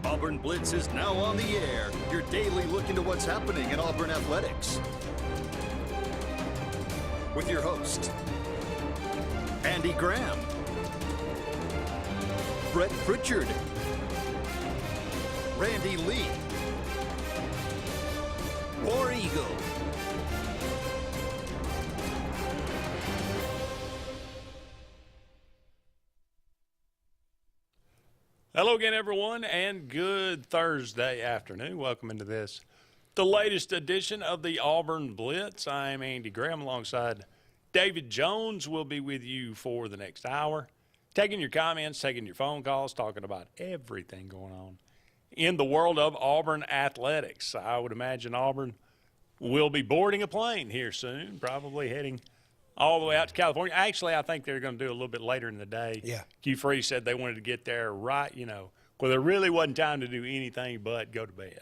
Auburn Blitz is now on the air, your daily look into what's happening in Auburn athletics. With your host, Andy Graham, Brett Pritchard, Randy Lee, War Eagle. Hello again, everyone, and good Thursday afternoon. Welcome into this, the latest edition of the Auburn Blitz. I'm Andy Graham alongside David Jones. We'll be with you for the next hour, taking your comments, taking your phone calls, talking about everything going on in the world of Auburn athletics. I would imagine Auburn will be boarding a plane here soon, probably heading all the way out to California. Actually, I think they're going to do a little bit later in the day. Yeah. Q3 said they wanted to get there right, where there really wasn't time to do anything but go to bed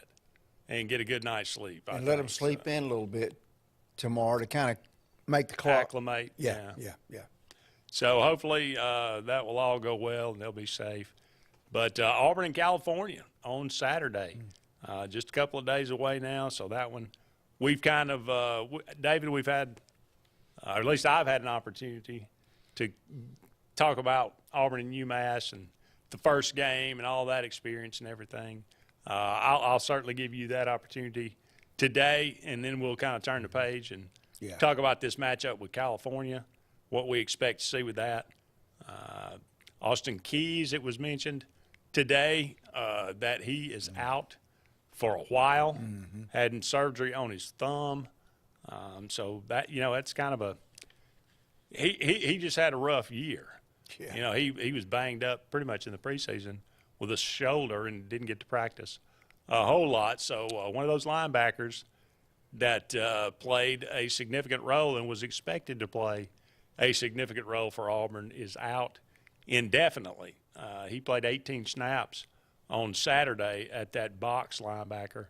and get a good night's sleep. And let them sleep in a little bit tomorrow to kind of make the clock. Acclimate. Yeah. So hopefully that will all go well and they'll be safe. But Auburn and California on Saturday, just a couple of days away now. So that one, we've kind of, David, we've had, or at least I've had an opportunity to talk about Auburn and UMass and the first game and all that experience and everything. I'll certainly give you that opportunity today, and then we'll kind of turn the page and talk about this matchup with California, what we expect to see with that. Austin Keys, it was mentioned today that he is out for a while, had surgery on his thumb. So that, that's kind of a he just had a rough year. Yeah. He was banged up pretty much in the preseason with a shoulder and didn't get to practice a whole lot. So one of those linebackers that played a significant role and was expected to play a significant role for Auburn is out indefinitely. He played 18 snaps on Saturday at that box linebacker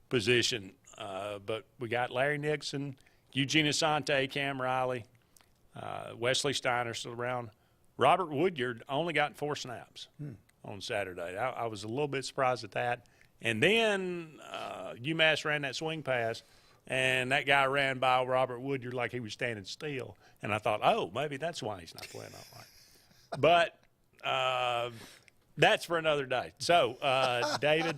position. But we got Larry Nixon, Eugene Asante, Cam Riley, Wesley Steiner still around. Robert Woodyard only got 4 snaps on Saturday. I was a little bit surprised at that. And then UMass ran that swing pass, and that guy ran by Robert Woodyard like he was standing still. And I thought, oh, maybe that's why he's not playing all right. But that's for another day. So, David,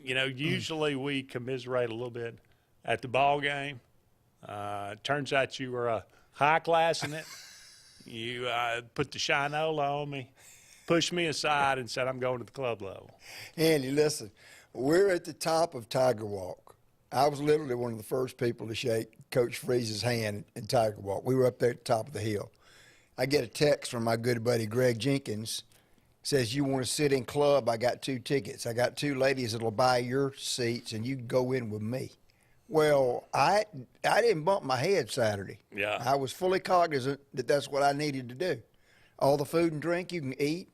usually we commiserate a little bit at the ball game. Turns out you were a high class in it. You put the shinola on me, pushed me aside, and said, I'm going to the club level. Andy, listen, we're at the top of Tiger Walk. I was literally one of the first people to shake Coach Freeze's hand in Tiger Walk. We were up there at the top of the hill. I get a text from my good buddy Greg Jenkins. Says, you want to sit in club? I got 2 tickets. I got 2 ladies that'll buy your seats, and you can go in with me. Well, I didn't bump my head Saturday. Yeah. I was fully cognizant that that's what I needed to do. All the food and drink you can eat.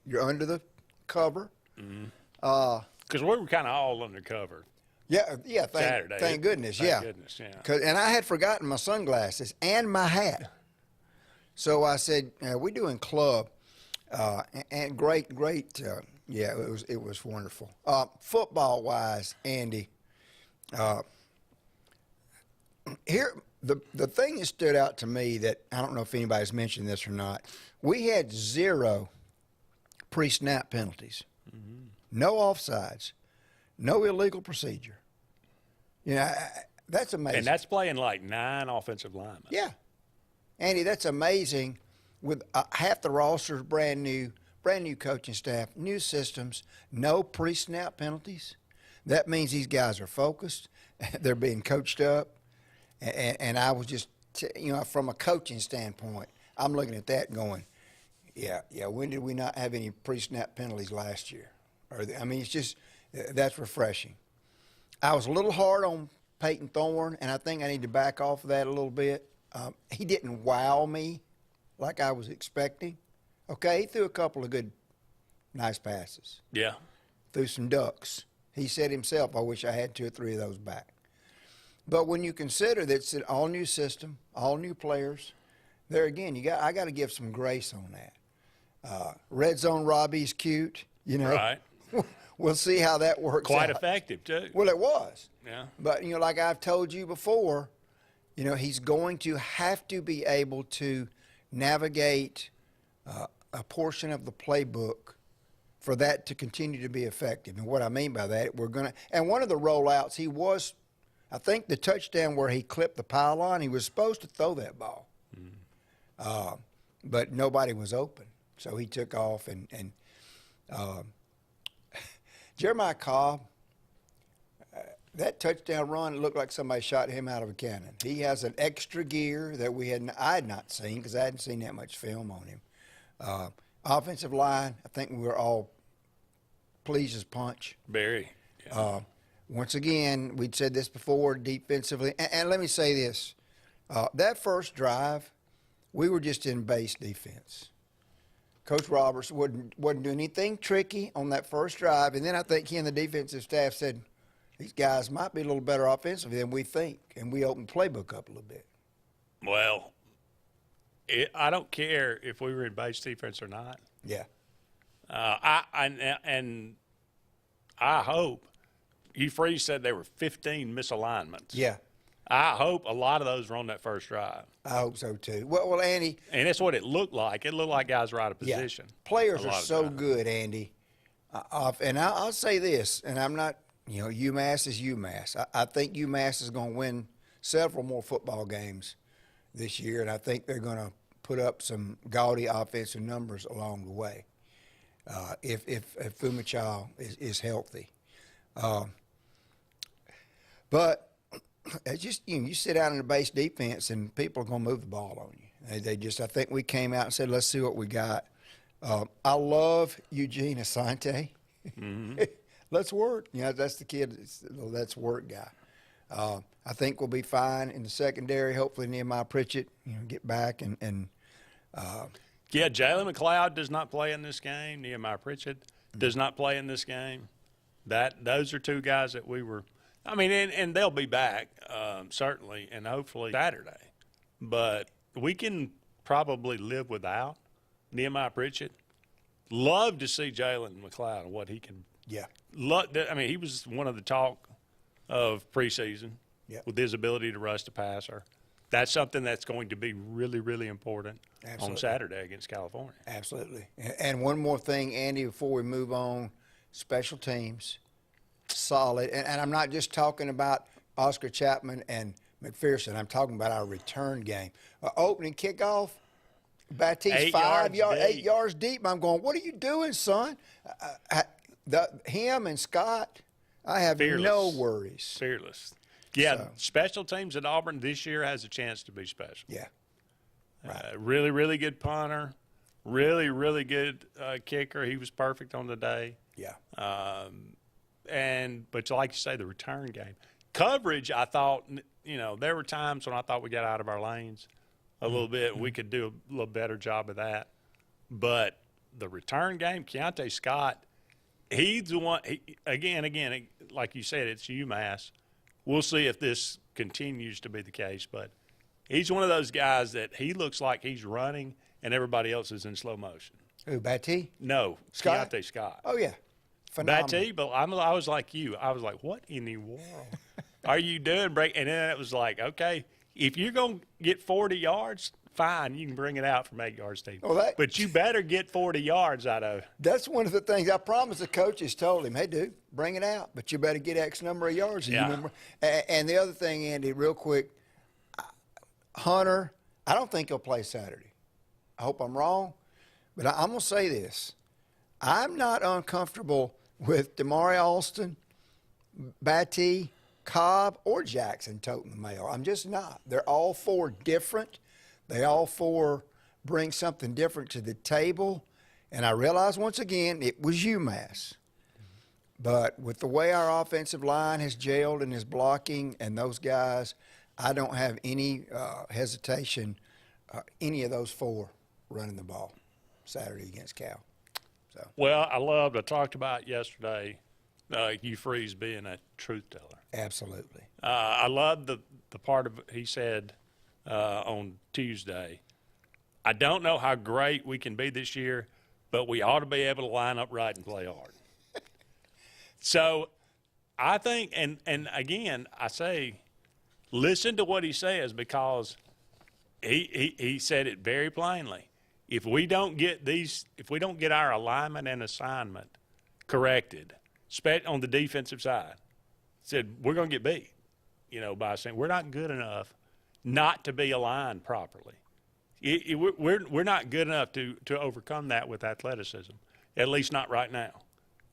You're under the cover. Because we were kind of all undercover. Yeah. Saturday. Thank goodness. Thank goodness, yeah. And I had forgotten my sunglasses and my hat. So I said, we're doing club. And great. It was wonderful. Football-wise, Andy, here the thing that stood out to me that I don't know if anybody's mentioned this or not. We had 0 pre-snap penalties, no offsides, no illegal procedure. That's amazing. And that's playing like 9 offensive linemen. Yeah, Andy, that's amazing. With half the roster's brand new coaching staff, new systems, no pre-snap penalties. That means these guys are focused. They're being coached up. And I was just, from a coaching standpoint, I'm looking at that going, yeah, when did we not have any pre-snap penalties last year? It's just, that's refreshing. I was a little hard on Peyton Thorne, and I think I need to back off of that a little bit. He didn't wow me like I was expecting. Okay, he threw a couple of good, nice passes. Yeah. Threw some ducks. He said himself, I wish I had 2 or 3 of those back. But when you consider that it's an all-new system, all new players, there again, I got to give some grace on that. Red Zone Robbie's cute, Right. we'll see how that works Quite out. effective, too. Well, it was. Yeah. But, like I've told you before, he's going to have to be able to navigate a portion of the playbook for that to continue to be effective. And what I mean by that, and one of the rollouts, I think the touchdown where he clipped the pylon, he was supposed to throw that ball. But nobody was open. So he took off, and Jeremiah Cobb, that touchdown run looked like somebody shot him out of a cannon. He has an extra gear that I had not seen because I hadn't seen that much film on him. Offensive line, I think we were all pleased as punch. Very. Yeah. Once again, we'd said this before, defensively. And let me say this. That first drive, we were just in base defense. Coach Roberts wasn't doing anything tricky on that first drive. And then I think he and the defensive staff said, these guys might be a little better offensively than we think. And we opened the playbook up a little bit. Well, I don't care if we were in base defense or not. Yeah. I hope Hugh Freeze said there were 15 misalignments. Yeah. I hope a lot of those were on that first drive. I hope so, too. Well, Andy. And that's what it looked like. It looked like guys were out of position. Yeah. Players are so good, Andy. And I'll say this, and I'm not, UMass is UMass. I think UMass is going to win several more football games this year, and I think they're going to put up some gaudy offensive numbers along the way if Fumichow is healthy. But it's just you sit out in the base defense and people are going to move the ball on you. I think we came out and said, let's see what we got. I love Eugene Asante. Mm-hmm. Let's work. That's the kid. Let's work guy. I think we'll be fine in the secondary. Hopefully Nehemiah Pritchett, get back and. Yeah, Jalen McLeod does not play in this game. Nehemiah Pritchett does not play in this game. Those are two guys that we were. I mean, and they'll be back certainly, and hopefully Saturday. But we can probably live without Nehemiah Pritchett. Love to see Jalen McLeod and what he can. Yeah. He was one of the talk of preseason with his ability to rush the passer. That's something that's going to be really, really important on Saturday against California. Absolutely. And one more thing, Andy, before we move on, special teams, solid. And I'm not just talking about Oscar Chapman and McPherson. I'm talking about our return game. Opening kickoff, Baptiste 8 yards deep. I'm going, what are you doing, son? Him and Scott, I have no worries. Fearless. Yeah, special teams at Auburn this year has a chance to be special. Yeah. Right. Really, really good punter. Really, really good kicker. He was perfect on the day. Yeah. But like you say, the return game. Coverage, I thought, there were times when I thought we got out of our lanes a little bit. We could do a little better job of that. But the return game, Keontae Scott, he's the one, again, like you said, it's UMass. We'll see if this continues to be the case, but he's one of those guys that he looks like he's running and everybody else is in slow motion. Who, Batty? No, Scott? Keontae Scott. Oh, yeah. Phenomenal. Batty, but I was like you. I was like, what in the world are you doing? And then it was like, okay, if you're going to get 40 yards, fine, you can bring it out from 8 yards deep. But you better get 40 yards out of it. That's one of the things I promised the coaches told him, hey, dude, bring it out, but you better get X number of yards. And the other thing, Andy, real quick, Hunter, I don't think he'll play Saturday. I hope I'm wrong, but I'm going to say this. I'm not uncomfortable with Damari Alston, Batty, Cobb, or Jackson toting the mail. I'm just not. They're all four different. They all four bring something different to the table. And I realize once again, it was UMass. But with the way our offensive line has gelled and is blocking and those guys, I don't have any hesitation, any of those four running the ball Saturday against Cal. So. Well, I talked about yesterday, Hugh Freeze being a truth teller. Absolutely. I love the part of he said on Tuesday, I don't know how great we can be this year, but we ought to be able to line up right and play hard. So I think, and again, I say, listen to what he says, because he said it very plainly. If we don't get our alignment and assignment corrected, on the defensive side, said we're going to get beat, by saying we're not good enough not to be aligned properly. We're not good enough to overcome that with athleticism, at least not right now.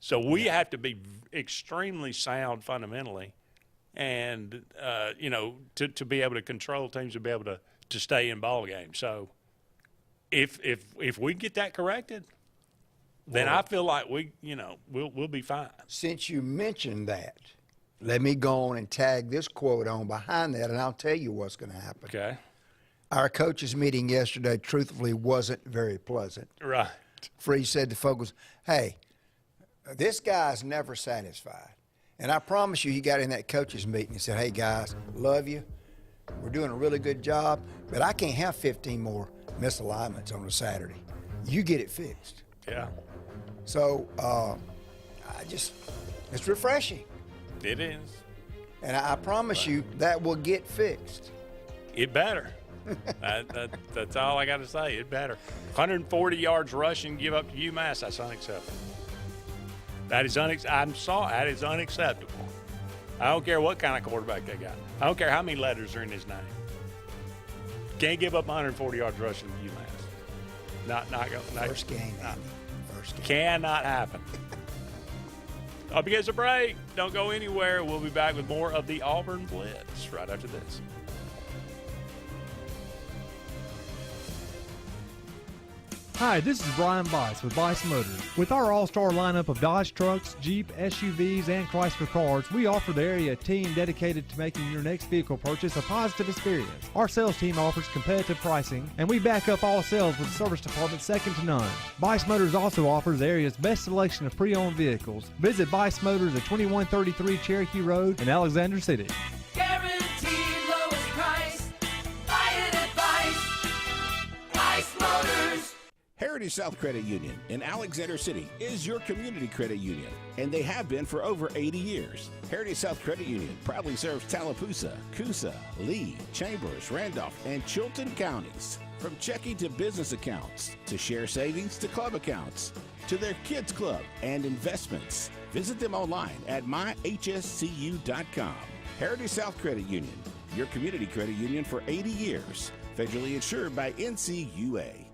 So we have to be extremely sound fundamentally, and to be able to control teams, to be able to stay in ball games. So if we get that corrected, then I feel like we'll be fine. Since you mentioned that, let me go on and tag this quote on behind that, and I'll tell you what's going to happen. Okay. Our coaches meeting yesterday, truthfully, wasn't very pleasant. Right. Freeze said to folks, hey, this guy's never satisfied. And I promise you, he got in that coaches meeting and said, hey, guys, love you. We're doing a really good job, but I can't have 15 more misalignments on a Saturday. You get it fixed. Yeah. So it's refreshing. It is. And I promise you that will get fixed. It better. That's all I got to say. It better. 140 yards rushing, give up to UMass. That's unacceptable. That is unacceptable. I don't care what kind of quarterback they got. I don't care how many letters are in his name. Can't give up 140 yards rushing to UMass. Not First game. First game. Cannot happen. Up against a break. Don't go anywhere. We'll be back with more of the Auburn Blitz right after this. Hi, this is Brian Bice with Bice Motors. With our all-star lineup of Dodge trucks, Jeep, SUVs, and Chrysler cars, we offer the area team dedicated to making your next vehicle purchase a positive experience. Our sales team offers competitive pricing, and we back up all sales with a service department second to none. Bice Motors also offers the area's best selection of pre-owned vehicles. Visit Bice Motors at 2133 Cherokee Road in Alexander City. Guaranteed lowest price. Buy it at Bice Motors. Heritage South Credit Union in Alexander City is your community credit union, and they have been for over 80 years. Heritage South Credit Union proudly serves Tallapoosa, Coosa, Lee, Chambers, Randolph, and Chilton counties. From checking to business accounts, to share savings to club accounts, to their kids club and investments. Visit them online at myhscu.com. Heritage South Credit Union, your community credit union for 80 years. Federally insured by NCUA.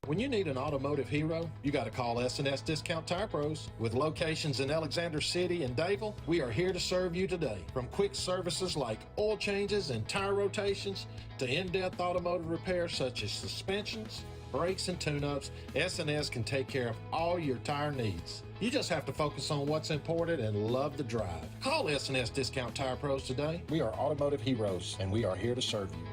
When you need an automotive hero, you got to call S&S Discount Tire Pros. With locations in Alexander City and Dayville, we are here to serve you today. From quick services like oil changes and tire rotations to in-depth automotive repairs such as suspensions, brakes, and tune-ups, S&S can take care of all your tire needs. You just have to focus on what's important and love the drive. Call S&S Discount Tire Pros today. We are automotive heroes, and we are here to serve you.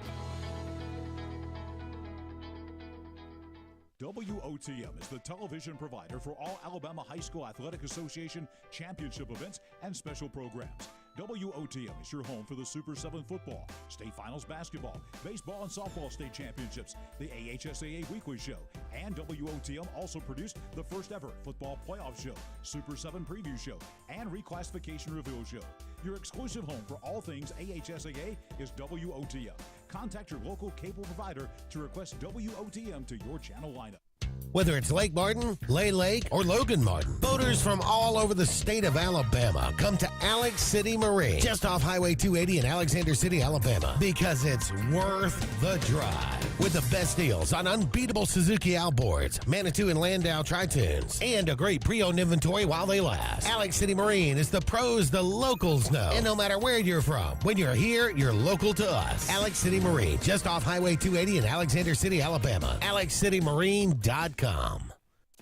WOTM is the television provider for all Alabama High School Athletic Association championship events and special programs. WOTM is your home for the Super 7 football, state finals basketball, baseball and softball state championships, the AHSAA weekly show, and WOTM also produced the first ever football playoff show, Super 7 preview show, and reclassification reveal show. Your exclusive home for all things AHSAA is WOTM. Contact your local cable provider to request WOTM to your channel lineup. Whether it's Lake Martin, Lay Lake, or Logan Martin, boaters from all over the state of Alabama come to Alex City Marine, just off Highway 280 in Alexander City, Alabama, because it's worth the drive. With the best deals on unbeatable Suzuki outboards, Manitou and Landau tri-tunes, and a great pre-owned inventory while they last. Alex City Marine is the pros the locals know. And no matter where you're from, when you're here, you're local to us. Alex City Marine, just off Highway 280 in Alexander City, Alabama. AlexCityMarine.com.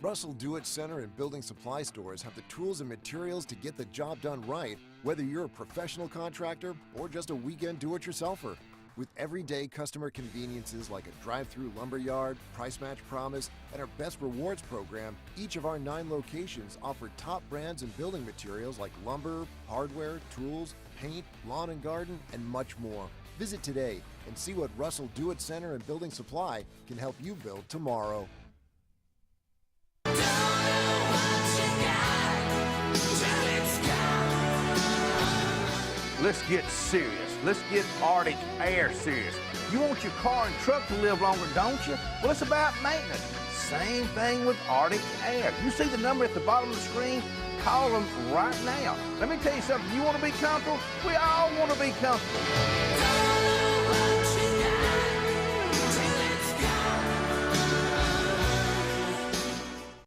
Russell Do-It Center and building supply stores have the tools and materials to get the job done right, whether you're a professional contractor or just a weekend do-it-yourselfer. With everyday customer conveniences like a drive-through lumber yard, price match promise, and our best rewards program, each of our 9 locations offer top brands and building materials like lumber, hardware, tools, paint, lawn and garden, and much more. Visit today and see what Russell Do-It Center and Building Supply can help you build tomorrow. Don't know what you got till it's Let's get serious. Let's get Arctic Air serious. You want your car and truck to live longer, don't you? Well, it's about maintenance. Same thing with Arctic Air. You see the number at the bottom of the screen? Call them right now. Let me tell you something. You want to be comfortable? We all want to be comfortable.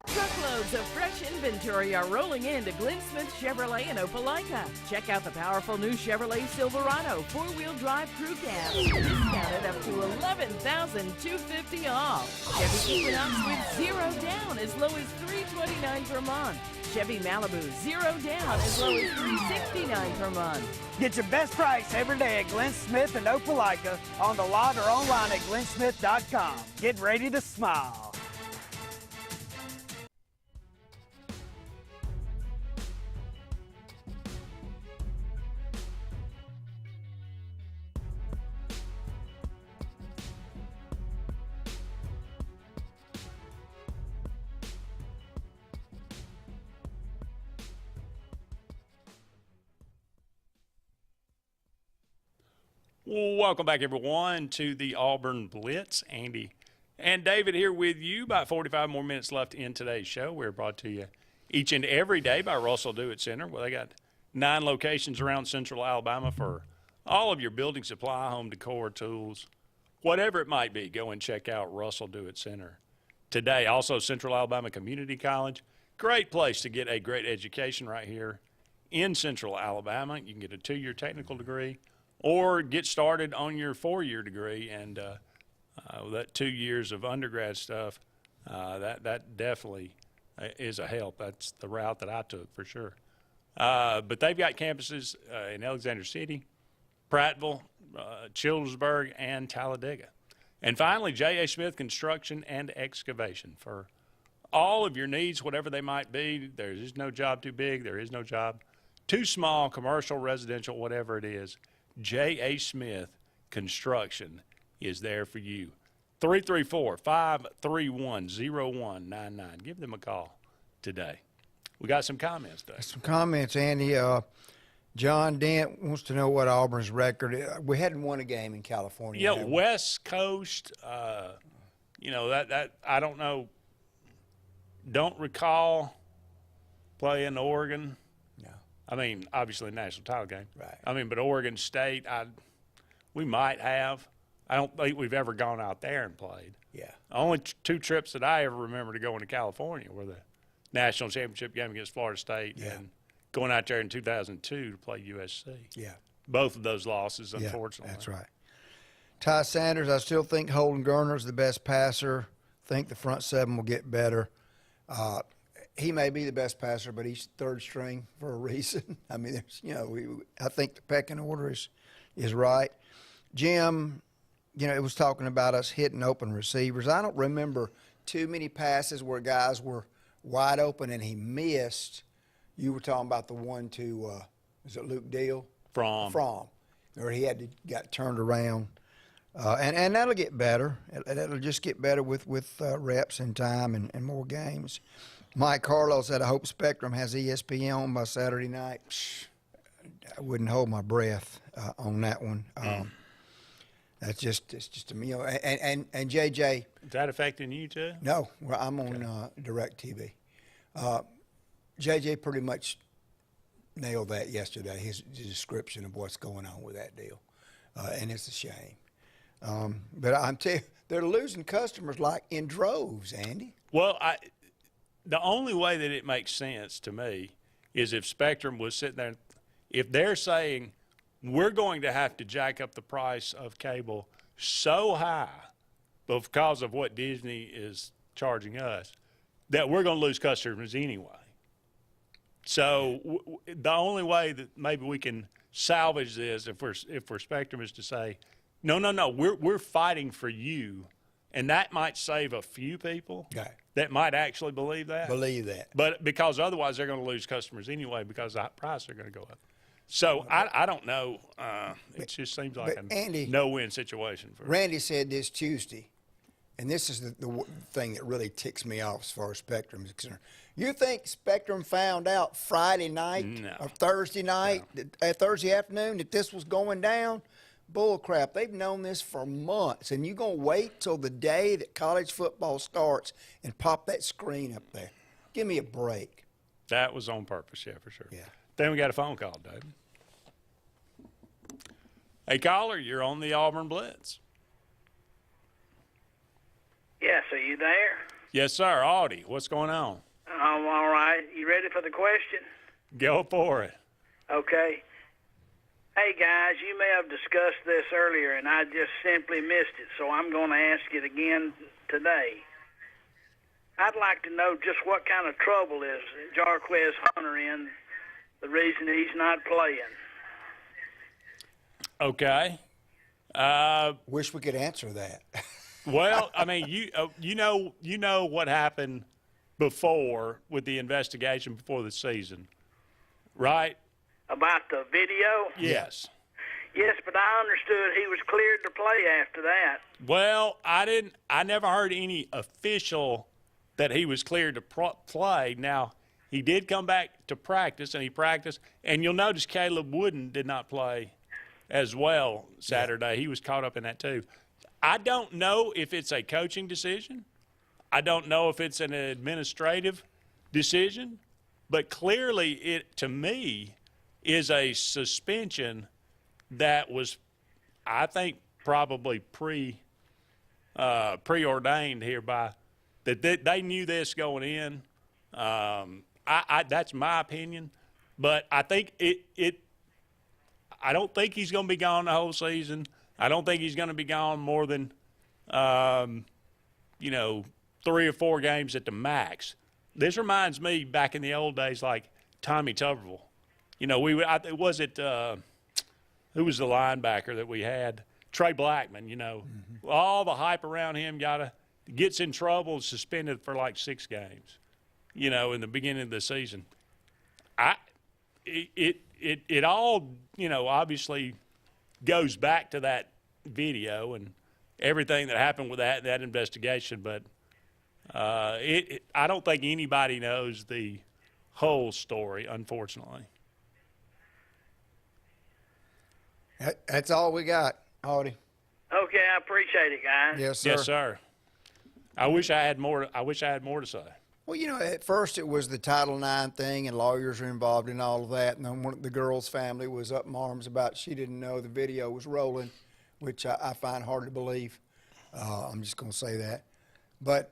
Truckloads of fresh inventory are rolling into Glenn Smith Chevrolet in Opelika. Check out the powerful new Chevrolet Silverado four-wheel drive crew cab, discounted up to $11,250 off. Chevy Equinox with 0 down as low as $329 per month. Chevy Malibu 0 down as low as $369 per month. Get your best price every day at Glenn Smith and Opelika on the lot or online at glennsmith.com. Get ready to smile. Welcome back, everyone, to the Auburn Blitz. Andy and David here with you. About 45 more minutes left in today's show. We're brought to you each and every day by Russell Do It Center. Well, they got 9 locations around central Alabama for all of your building supply, home decor, tools, whatever it might be. Go and check out Russell Do It Center today. Also, Central Alabama Community College. Great place to get a great education right here in central Alabama. You can get a 2-year technical degree or get started on your 4-year degree, and that 2 years of undergrad stuff, that definitely is a help. That's the route that I took for sure. But they've got campuses in Alexander City, Prattville, Childersburg, and Talladega. And finally, J.A. Smith Construction and Excavation. For all of your needs, whatever they might be, there is no job too big, there is no job too small, commercial, residential, whatever it is. J.A. Smith Construction is there for you. 334-531-0199. Give them a call today. We got some comments today. Some comments, Andy. John Dent wants to know what Auburn's record is. We hadn't won a game in California. Yeah, West Coast, that I don't know. Don't recall playing Oregon. I mean, obviously, national title game. Right. I mean, but Oregon State, we might have. I don't think we've ever gone out there and played. Yeah. Only 2 trips that I ever remember to going to California were the national championship game against Florida State and going out there in 2002 to play USC. Yeah. Both of those losses, unfortunately. That's right. Ty Sanders, I still think Holden Gurner's the best passer. Think the front 7 will get better. He may be the best passer, but he's 3rd string for a reason. I mean, I think the pecking order is right. Jim, it was talking about us hitting open receivers. I don't remember too many passes where guys were wide open and he missed. You were talking about the one to, is it Luke Deal? From. Or he got turned around. And that'll get better. It'll just get better with reps and time and more games. Mike Carlos at I Hope Spectrum has ESPN on by Saturday night. I wouldn't hold my breath on that one. It's just a meal. And JJ. Is that affecting you too? No, well, I'm on DirecTV. JJ pretty much nailed that yesterday. His description of what's going on with that deal, and it's a shame. But I'm telling you, they're losing customers like in droves, Andy. Well, the only way that it makes sense to me is if Spectrum was sitting there, if they're saying we're going to have to jack up the price of cable so high because of what Disney is charging us that we're going to lose customers anyway. So the only way that maybe we can salvage this if we're Spectrum is to say, no, we're fighting for you. And that might save a few people that might actually believe that. But because otherwise they're going to lose customers anyway because the prices are going to go up. So I don't know. It just seems like a no-win situation. Randy said this Tuesday. and this is the thing that really ticks me off as far as Spectrum is concerned. You think Spectrum found out Friday night or Thursday night, Thursday afternoon, that this was going down? Bull crap. They've known this for months, and you're going to wait till the day that college football starts and pop that screen up there. Give me a break. That was on purpose, yeah, for sure. Yeah. Then we got a phone call, David. Hey, caller, you're on the Auburn Blitz. Yes, are you there? Yes, sir. Audie, what's going on? I'm all right. You ready for the question? Go for it. Okay. Hey, guys, you may have discussed this earlier, and I just simply missed it, so I'm going to ask it again today. I'd like to know just what kind of trouble is Jarquez Hunter in, the reason he's not playing. Okay. Wish we could answer that. Well, I mean, you know what happened before with the investigation before the season, right? About the video? Yes. Yes, but I understood he was cleared to play after that. Well, I never heard any official that he was cleared to play. Now, he did come back to practice, and he practiced. And you'll notice Caleb Wooden did not play as well Saturday. Yeah. He was caught up in that too. I don't know if it's a coaching decision. I don't know if it's an administrative decision. But clearly, it, to me, is a suspension that was, I think, probably preordained here by that they knew this going in. That's my opinion, but I think I don't think he's going to be gone the whole season. I don't think he's going to be gone more than 3 or 4 games at the max. This reminds me back in the old days, like Tommy Tuberville. Who was the linebacker that we had? Trey Blackman, Mm-hmm. All the hype around him gets in trouble and suspended for like 6 games, in the beginning of the season. It all, obviously goes back to that video and everything that happened with that investigation, but I don't think anybody knows the whole story, unfortunately. That's all we got, Audie. Okay, I appreciate it, guys. Yes, sir. Yes, sir. I wish I had more to say. Well, at first it was the Title IX thing, and lawyers were involved in all of that. And then one of the girl's family was up in arms about she didn't know the video was rolling, which I find hard to believe. I'm just going to say that. But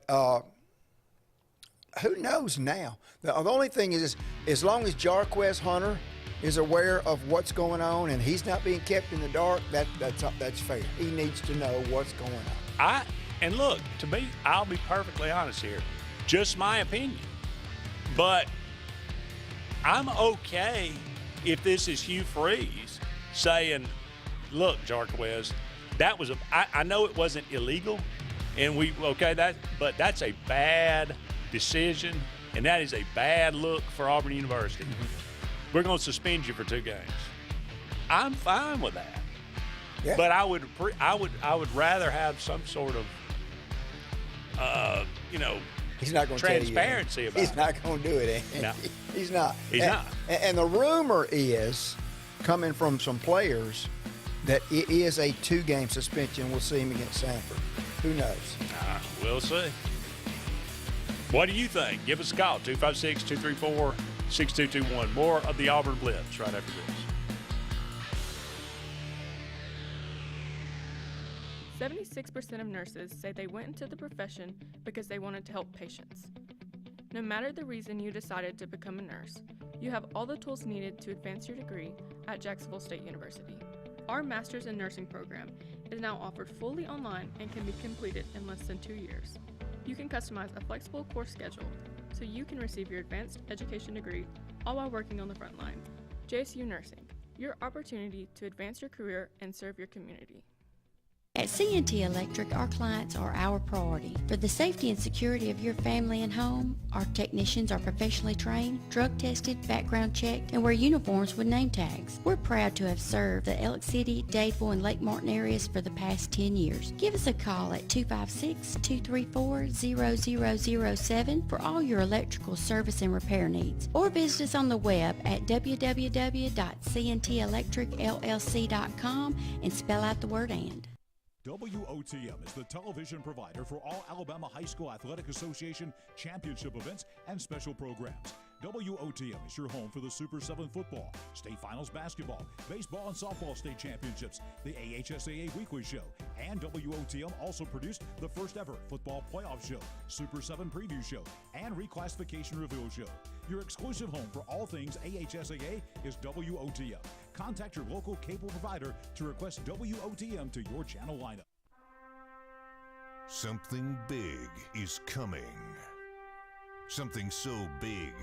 who knows now? The only thing is, as long as Jarquez Hunter is aware of what's going on and he's not being kept in the dark, that's fair. He needs to know what's going on. And look, to me, I'll be perfectly honest here, just my opinion, but I'm okay if this is Hugh Freeze saying, look, Jarquez, I know it wasn't illegal, and but that's a bad decision, and that is a bad look for Auburn University. Mm-hmm. We're going to suspend you for 2 games. I'm fine with that. Yeah. But I would rather have some sort of he's not going to transparency about it. He's not going to do it. No. He's not. He's not. And the rumor is, coming from some players, that it is a 2-game suspension. We'll see him against Sanford. Who knows? We'll see. What do you think? Give us a call, 256-234-6221. More of the Auburn Blitz right after this. 76% of nurses say they went into the profession because they wanted to help patients. No matter the reason you decided to become a nurse, you have all the tools needed to advance your degree at Jacksonville State University. Our Master's in Nursing program is now offered fully online and can be completed in less than 2 years. You can customize a flexible course schedule so you can receive your advanced education degree all while working on the front line. JSU Nursing, your opportunity to advance your career and serve your community. At CNT Electric, our clients are our priority. For the safety and security of your family and home, our technicians are professionally trained, drug tested, background checked, and wear uniforms with name tags. We're proud to have served the Elk City, Dadeville, and Lake Martin areas for the past 10 years. Give us a call at 256-234-0007 for all your electrical service and repair needs, or visit us on the web at www.cntelectricllc.com and spell out the word "and." WOTM is the television provider for all Alabama High School Athletic Association championship events and special programs. WOTM is your home for the Super 7 football, state finals basketball, baseball and softball state championships, the AHSAA weekly show, and WOTM also produced the first ever football playoff show, Super 7 preview show, and reclassification reveal show. Your exclusive home for all things AHSAA is WOTM. Contact your local cable provider to request WOTM to your channel lineup. Something big is coming. Something so big,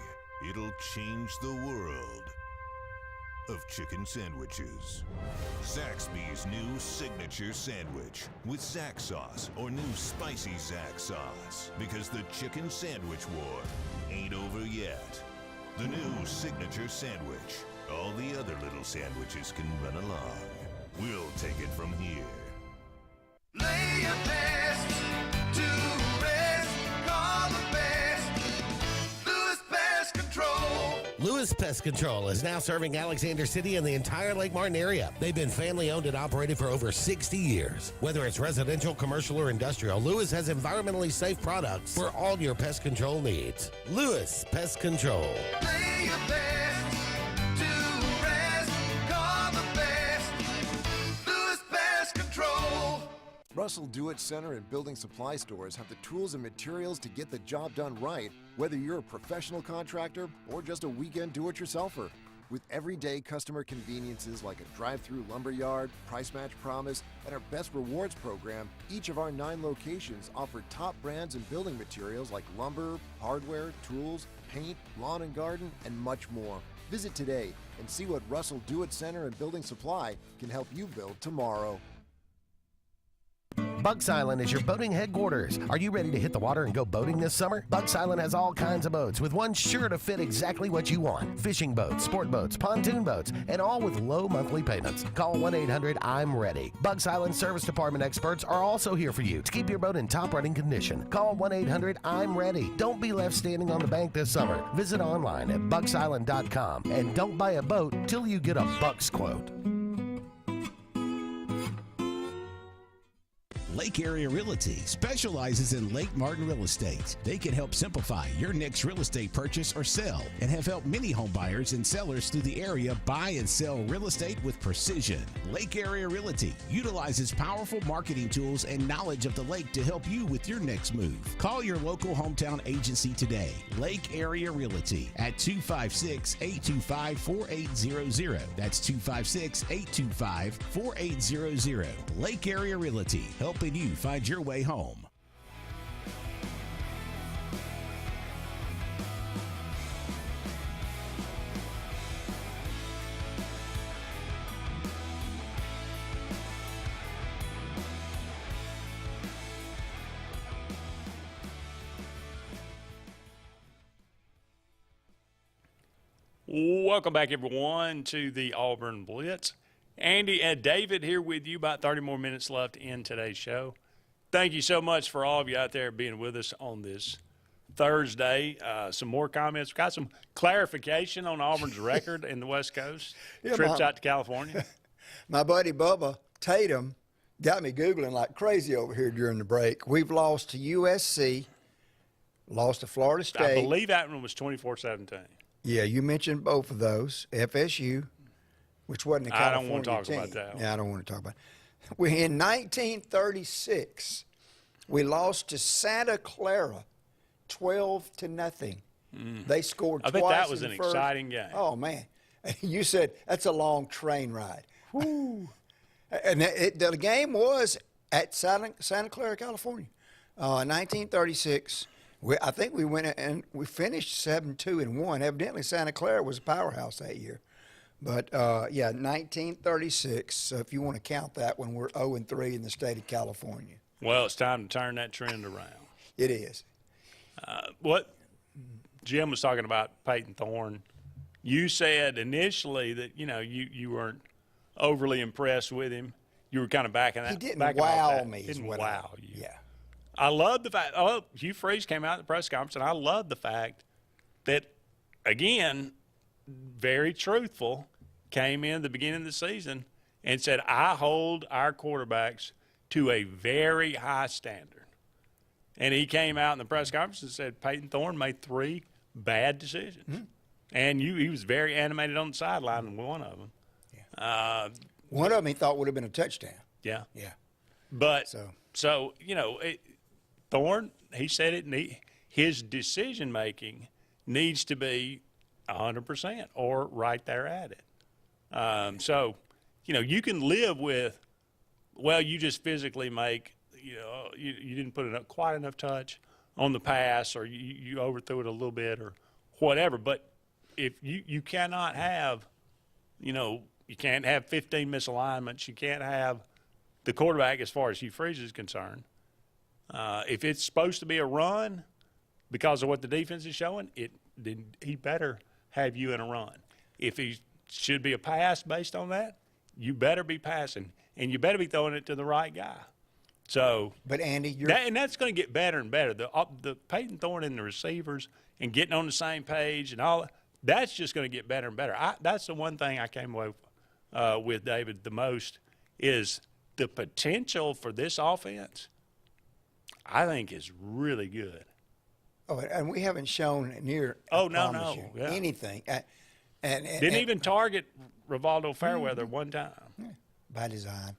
it'll change the world of chicken sandwiches. Zaxby's new signature sandwich with Zax sauce or new spicy Zax sauce, because the chicken sandwich war ain't over yet. The new signature sandwich. All the other little sandwiches can run along. We'll take it from here. Lay your best to rest. Call the best. Lewis Pest Control. Lewis Pest Control is now serving Alexander City and the entire Lake Martin area. They've been family owned and operated for over 60 years. Whether it's residential, commercial, or industrial, Lewis has environmentally safe products for all your pest control needs. Lewis Pest Control. Lay your best to rest. Call the best. Lewis Pest Control. Russell Do-It Center and building supply stores have the tools and materials to get the job done right, whether you're a professional contractor or just a weekend do-it-yourselfer. With everyday customer conveniences like a drive-through lumberyard, price match promise, and our Best Rewards program, each of our 9 locations offer top brands and building materials like lumber, hardware, tools, paint, lawn and garden, and much more. Visit today and see what Russell Do-It Center and Building Supply can help you build tomorrow. Bucks Island is your boating headquarters. Are you ready to hit the water and go boating this summer? Bucks Island has all kinds of boats, with one sure to fit exactly what you want. Fishing boats, sport boats, pontoon boats, and all with low monthly payments. Call 1-800-I'm-READY. Bucks Island Service Department experts are also here for you to keep your boat in top running condition. Call 1-800-I'm-READY. Don't be left standing on the bank this summer. Visit online at bucksisland.com and don't buy a boat till you get a Bucks quote. Lake Area Realty specializes in Lake Martin real estate. They can help simplify your next real estate purchase or sell and have helped many home buyers and sellers through the area buy and sell real estate with precision. Lake Area Realty utilizes powerful marketing tools and knowledge of the lake to help you with your next move. Call your local hometown agency today. Lake Area Realty at 256-825-4800. That's 256-825-4800. Lake Area Realty, helping you find your way home. Welcome back, everyone, to the Auburn Blitz. Andy and David here with you. About 30 more minutes left in today's show. Thank you so much for all of you out there being with us on this Thursday. Some more comments. We've got some clarification on Auburn's record in the West Coast. Yeah, Trips out to California. My buddy Bubba Tatum got me Googling like crazy over here during the break. We've lost to USC, lost to Florida State. I believe that one was 24-17. Yeah, you mentioned both of those. FSU, which wasn't a California I don't want to talk team. about that one. Yeah, I don't want to talk about it. In 1936, we lost to Santa Clara 12-0. They scored I twice. bet that was in an the first. exciting game. Oh, man. You said that's a long train ride. Whew. And the game was at Santa Clara, California, 1936. I think we went and we finished 7-2-1. Evidently, Santa Clara was a powerhouse that year. But, 1936, so if you want to count that when we're 0-3 in the state of California. Well, it's time to turn that trend around. It is. What Jim was talking about, Peyton Thorne, you said initially that, you weren't overly impressed with him. You were kind of backing that. He didn't backing off wow that. me. Didn't is what wow you. Yeah. I love the fact. Oh, Hugh Freeze came out at the press conference, and I love the fact that, again, very truthful, came in at the beginning of the season and said, I hold our quarterbacks to a very high standard. And he came out in the press conference and said Peyton Thorne made 3 bad decisions. Mm-hmm. And he was very animated on the sideline in one of them. Yeah. One of them he thought would have been a touchdown. Yeah. Yeah. But so Thorne, he said it, his decision-making needs to be 100% or right there at it. So, you can live with, well, you just physically make, you didn't put quite enough touch on the pass, or you overthrew it a little bit or whatever. But if you cannot have, you can't have 15 misalignments. You can't have the quarterback, as far as Hugh Freeze is concerned. If it's supposed to be a run because of what the defense is showing, then he better have you in a run. If he should be a pass based on that, you better be passing, and you better be throwing it to the right guy. So, but Andy, and that's going to get better and better. The Peyton Thorne and the receivers and getting on the same page and all that's just going to get better and better. That's the one thing I came away with, David, the most is the potential for this offense. I think is really good. Oh, and we haven't shown near. Anything. And didn't even target Rivaldo Fairweather one time. By design.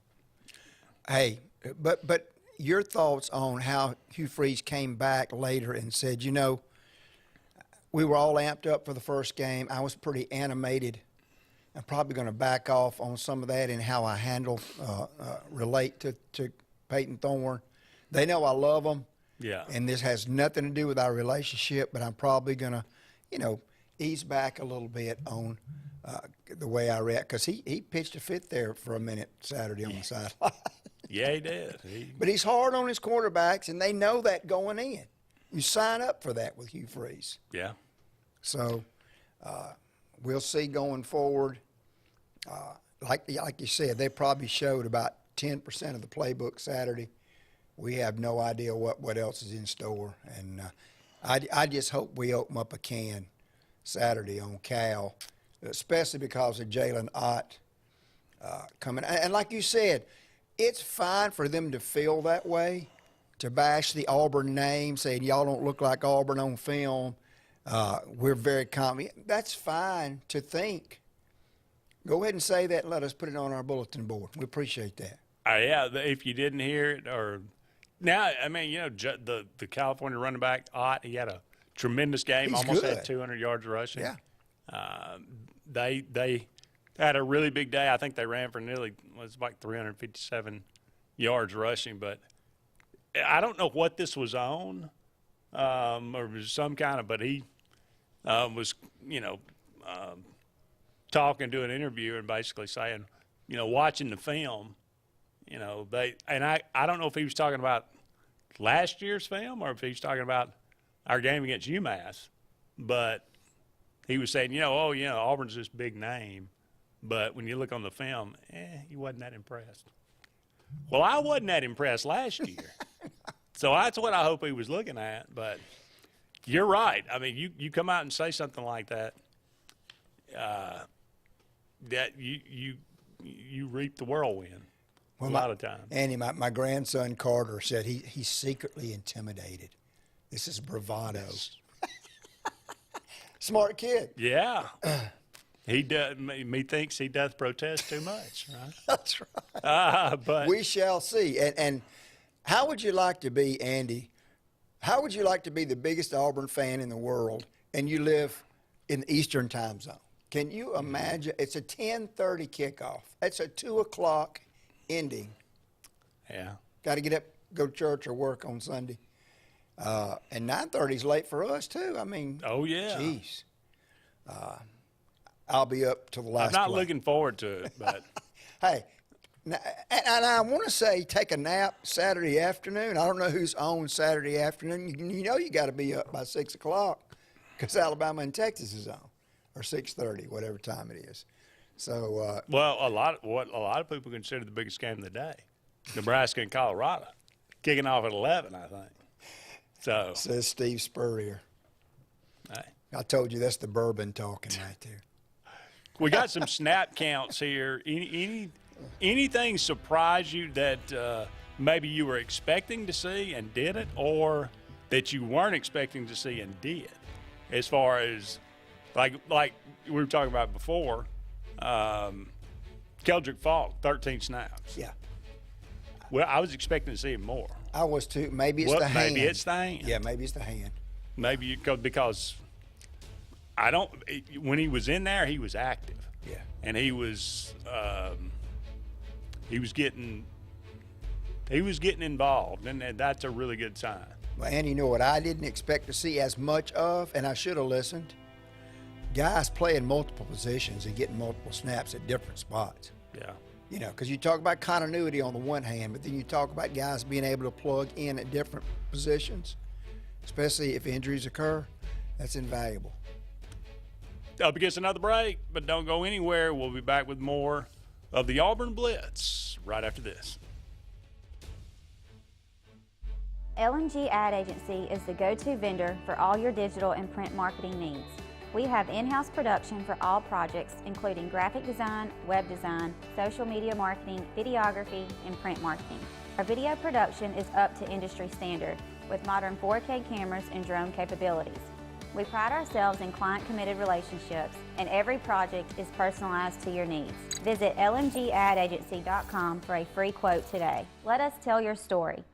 Hey, but your thoughts on how Hugh Freeze came back later and said, we were all amped up for the first game. I was pretty animated. I'm probably going to back off on some of that and how I relate to Peyton Thorne. They know I love them. Yeah. And this has nothing to do with our relationship, but I'm probably going to, ease back a little bit on the way I react. Because he pitched a fit there for a minute Saturday on the sideline. Yeah, he did. But he's hard on his quarterbacks, and they know that going in. You sign up for that with Hugh Freeze. Yeah. So we'll see going forward. Like you said, they probably showed about 10% of the playbook Saturday. We have no idea what else is in store. And I just hope we open up a can Saturday on Cal, especially because of Jalen Ott coming. And like you said, it's fine for them to feel that way, to bash the Auburn name, saying y'all don't look like Auburn on film. We're very confident. That's fine to think. Go ahead and say that and let us put it on our bulletin board. We appreciate that. Yeah, if you didn't hear it or – now, I mean, the California running back, Ott, he had a tremendous game. He's almost good. had 200 yards rushing. Yeah. They had a really big day. I think they ran for nearly like 357 yards rushing. But I don't know what this was on or some kind of – but he was, talking to an interviewer and basically saying, watching the film – I don't know if he was talking about last year's film or if he was talking about our game against UMass, but he was saying, Auburn's this big name, but when you look on the film, he wasn't that impressed. Well, I wasn't that impressed last year. So that's what I hope he was looking at, but you're right. I mean, you come out and say something like that, that you reap the whirlwind. A lot of times. Andy, my grandson Carter said he's secretly intimidated. This is bravado. Smart kid. Yeah. He does. Me thinks he doth protest too much, right? That's right. But we shall see. And how would you like to be, Andy? How would you like to be the biggest Auburn fan in the world, and you live in the Eastern time zone? Can you imagine? It's a 10:30 kickoff. It's a 2:00 ending. Yeah. Got to get up, go to church or work on Sunday. And 9:30 is late for us, too. I mean. Oh, yeah. Geez. I'll be up till the last. I'm not play. looking forward to it, but Hey, and I want to say take a nap Saturday afternoon. I don't know who's on Saturday afternoon. You know you got to be up by 6 o'clock because Alabama and Texas is on, or 6:30, whatever time it is. So well, a lot of people consider the biggest game of the day, Nebraska and Colorado, kicking off at 11, I think. So says Steve Spurrier. Hey. I told you that's the bourbon talking right there. We got some snap counts here. Anything surprise you that maybe you were expecting to see and didn't, or that you weren't expecting to see and did? As far as like we were talking about before, Keldrick Falk, 13 snaps. Yeah. Well, I was expecting to see him more. I was too. Maybe it's the hand. Maybe it's the hand. Yeah, maybe it's the hand. Maybe because I don't. When he was in there, he was active. Yeah. And he was getting involved, and that's a really good sign. Well, and you know what I didn't expect to see as much of, and I should have listened? Guys playing multiple positions and getting multiple snaps at different spots. Yeah. You know, because you talk about continuity on the one hand, but then you talk about guys being able to plug in at different positions, especially if injuries occur. That's invaluable. Up against another break, but don't go anywhere. We'll be back with more of the Auburn Blitz right after this. L&G Ad Agency is the go-to vendor for all your digital and print marketing needs. We have in-house production for all projects, including graphic design, web design, social media marketing, videography, and print marketing. Our video production is up to industry standard with modern 4K cameras and drone capabilities. We pride ourselves in client-committed relationships, and every project is personalized to your needs. Visit lmgadagency.com for a free quote today. Let us tell your story.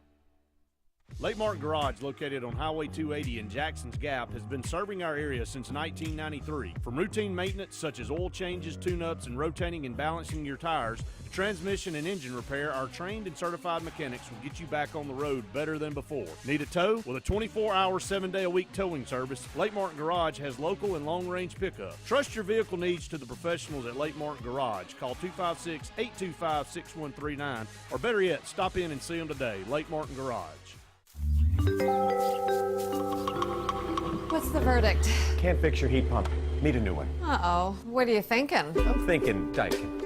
Lake Martin Garage, located on Highway 280 in Jackson's Gap, has been serving our area since 1993. From routine maintenance such as oil changes, tune-ups, and rotating and balancing your tires, to transmission and engine repair, our trained and certified mechanics will get you back on the road better than before. Need a tow? With a 24-hour, 7-day-a-week towing service, Lake Martin Garage has local and long-range pickup. Trust your vehicle needs to the professionals at Lake Martin Garage. Call 256-825-6139, or better yet, stop in and see them today. Lake Martin Garage. What's the verdict? Can't fix your heat pump. Need a new one. Uh-oh. What are you thinking? I'm thinking Daikin.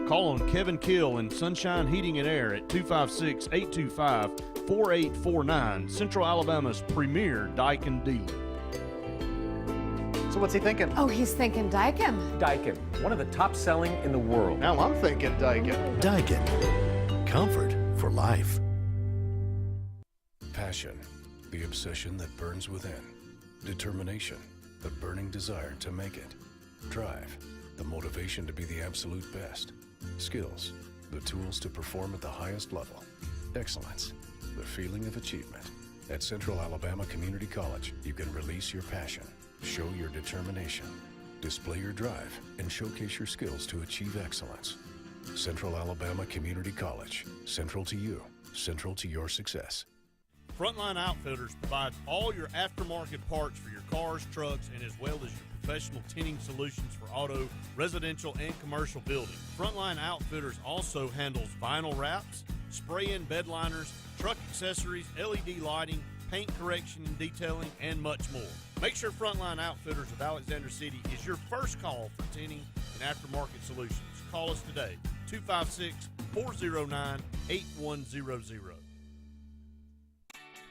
Call on Kevin Kill in Sunshine Heating and Air at 256-825-4849, Central Alabama's premier Daikin dealer. So what's he thinking? Oh, he's thinking Daikin. Daikin, one of the top selling in the world. Now I'm thinking Daikin. Daikin. Comfort for life. Passion, the obsession that burns within. Determination, the burning desire to make it. Drive, the motivation to be the absolute best. Skills, the tools to perform at the highest level. Excellence, the feeling of achievement. At Central Alabama Community College, you can release your passion, show your determination, display your drive, and showcase your skills to achieve excellence. Central Alabama Community College, central to you, central to your success. Frontline Outfitters provides all your aftermarket parts for your cars, trucks, and as well as your professional tinting solutions for auto, residential, and commercial building. Frontline Outfitters also handles vinyl wraps, spray-in bed liners, truck accessories, LED lighting, paint correction and detailing, and much more. Make sure Frontline Outfitters of Alexander City is your first call for tinting and aftermarket solutions. Call us today, 256-409-8100.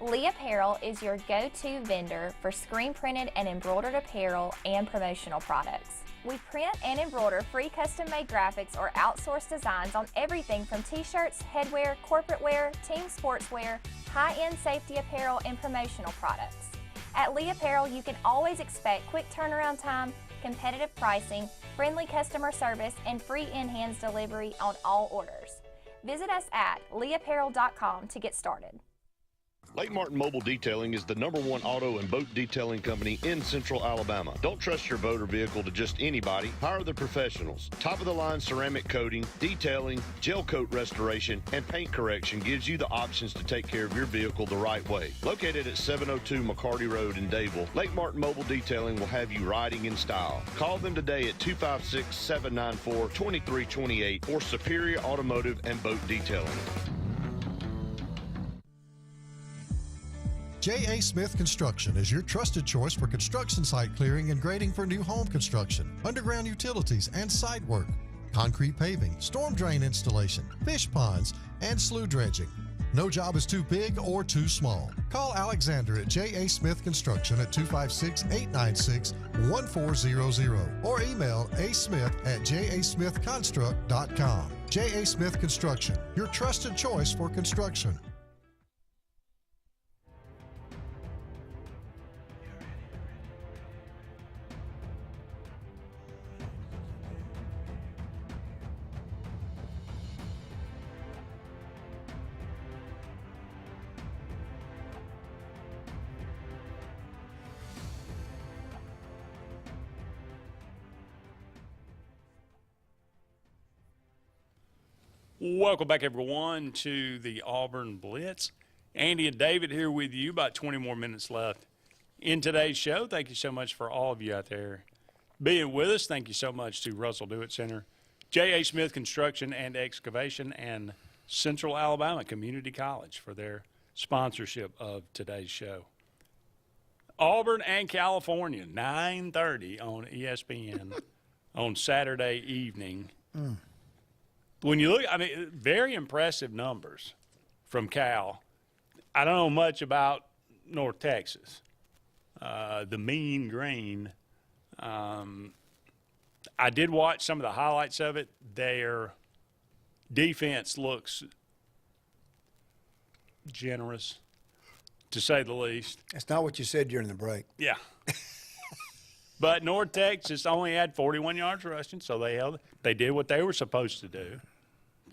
Lee Apparel is your go-to vendor for screen printed and embroidered apparel and promotional products. We print and embroider free custom-made graphics or outsourced designs on everything from t-shirts, headwear, corporate wear, team sportswear, high-end safety apparel, and promotional products. At Lee Apparel, you can always expect quick turnaround time, competitive pricing, friendly customer service, and free in-hands delivery on all orders. Visit us at leeapparel.com to get started. Lake Martin Mobile Detailing is the #1 auto and boat detailing company in Central Alabama. Don't trust your boat or vehicle to just anybody. Hire the professionals. Top-of-the-line ceramic coating, detailing, gel coat restoration, and paint correction gives you the options to take care of your vehicle the right way. Located at 702 McCarty Road in Dadeville, Lake Martin Mobile Detailing will have you riding in style. Call them today at 256-794-2328 or Superior Automotive and Boat Detailing. J.A. Smith Construction is your trusted choice for construction site clearing and grading for new home construction, underground utilities and site work, concrete paving, storm drain installation, fish ponds, and slough dredging. No job is too big or too small. Call Alexander at J.A. Smith Construction at 256-896-1400 or email asmith@jasmithconstruct.com. J.A. Smith Construction, your trusted choice for construction. Welcome back, everyone, to the Auburn Blitz. Andy and David here with you. About 20 more minutes left in today's show. Thank you so much for all of you out there being with us. Thank you so much to Russell Dewitt Center, J.A. Smith Construction and Excavation, and Central Alabama Community College for their sponsorship of today's show. Auburn and California, 9:30 on ESPN on Saturday evening. When you look, I mean, very impressive numbers from Cal. I don't know much about North Texas, the Mean Green. I did watch some of the highlights of it. Their defense looks generous, to say the least. That's not what you said during the break. Yeah. But North Texas only had 41 yards rushing, so they did what they were supposed to do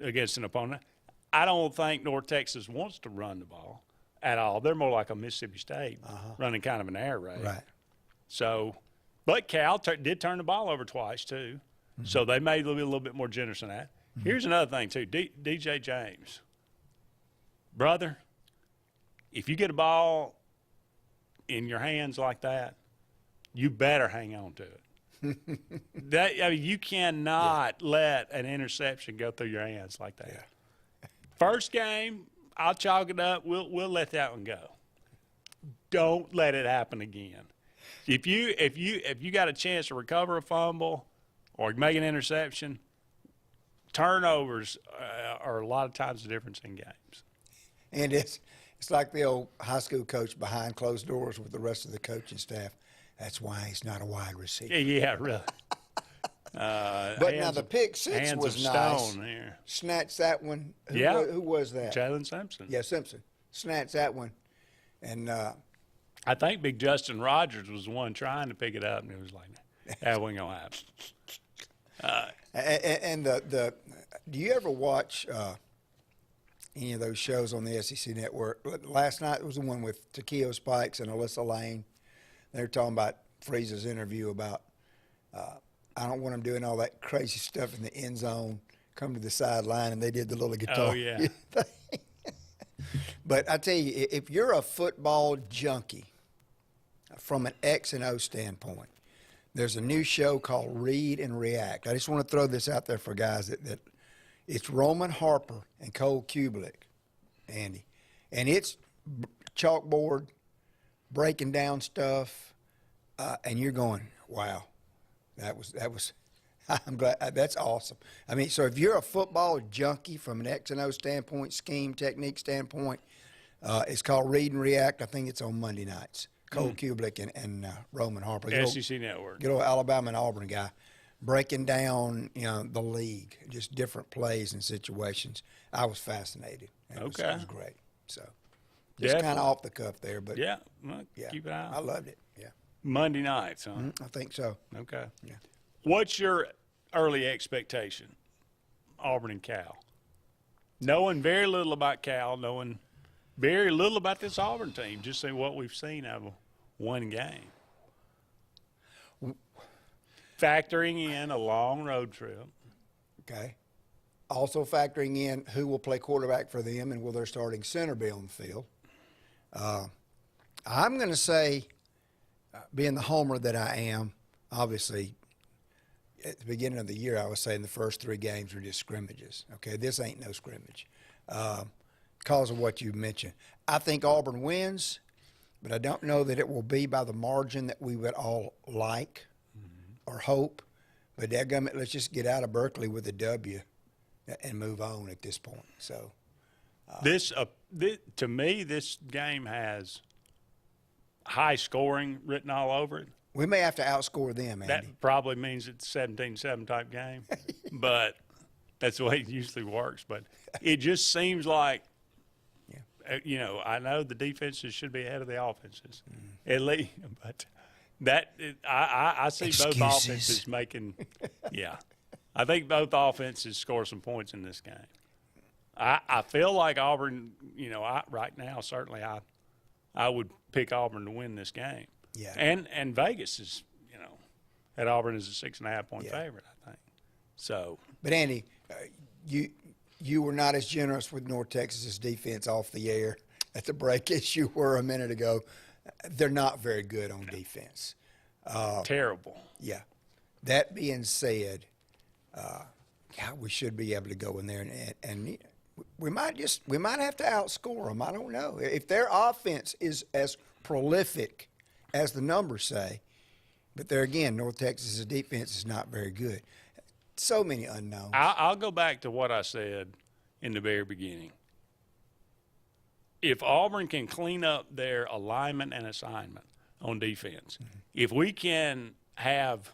against an opponent. I don't think North Texas wants to run the ball at all. They're more like a Mississippi State, running kind of an air raid. Right. So, but Cal did turn the ball over twice too, so they may be a little bit more generous than that. Here's another thing too, DJ James, brother, if you get a ball in your hands like that, you better hang on to it. You cannot let an interception go through your hands like that. Yeah. First game, I'll chalk it up. We'll let that one go. Don't let it happen again. If you got a chance to recover a fumble or make an interception, turnovers are a lot of times the difference in games. And it's like the old high school coach behind closed doors with the rest of the coaching staff. That's why he's not a wide receiver. Yeah, really. But now the pick six was nice. Here. Snatched that one. Who was that? Jalen Simpson. Yeah, Simpson. Snatched that one. And I think Big Justin Rogers was the one trying to pick it up, and it was like, that wasn't going to happen. And do you ever watch any of those shows on the SEC Network? Last night was the one with Takeo Spikes and Alyssa Lane. They were talking about Freeze's interview about I don't want him doing all that crazy stuff in the end zone, come to the sideline, and they did the little guitar. Oh, yeah. But I tell you, if you're a football junkie from an X and O standpoint, there's a new show called Read and React. I just want to throw this out there for guys that it's Roman Harper and Cole Kubelik, Andy, and it's chalkboard, breaking down stuff, and you're going, wow, that was I'm glad, that's awesome. I mean, so if you're a football junkie from an X and O standpoint, scheme, technique standpoint, it's called Read and React. I think it's on Monday nights. Cole Kubelik and Roman Harper. SEC Network. Good old Alabama and Auburn guy breaking down, the league, just different plays and situations. I was fascinated. It was great. So just kind of off the cuff there, but keep it out. I loved it. Yeah. Monday nights, huh? I think so. Okay. Yeah. What's your early expectation, Auburn and Cal? Knowing very little about Cal, knowing very little about this Auburn team, just in what we've seen out of one game. Factoring in a long road trip. Okay. Also factoring in who will play quarterback for them and will their starting center be on the field. I'm going to say, being the homer that I am, obviously, at the beginning of the year, I was saying the first 3 games were just scrimmages. Okay, this ain't no scrimmage because of what you mentioned. I think Auburn wins, but I don't know that it will be by the margin that we would all like or hope. But dadgummit, let's just get out of Berkeley with a W and move on at this point. So, this to me, this game has high scoring written all over it. We may have to outscore them, Andy. That probably means it's a 17-7 type game, but that's the way it usually works. But it just seems like, you know, I know the defenses should be ahead of the offenses, at least, but I see both offenses making, I think both offenses score some points in this game. I feel like Auburn, you know, right now, certainly I would pick Auburn to win this game. Yeah. And Vegas is, you know, at Auburn is a 6.5-point favorite, I think. So. But Andy, you were not as generous with North Texas's defense off the air at the break as you were a minute ago. They're not very good on defense. Terrible. Yeah. That being said, we should be able to go in there and we might have to outscore them. I don't know. If their offense is as prolific as the numbers say, but there again, North Texas's defense is not very good. So many unknowns. I'll go back to what I said in the very beginning. If Auburn can clean up their alignment and assignment on defense, if we can have,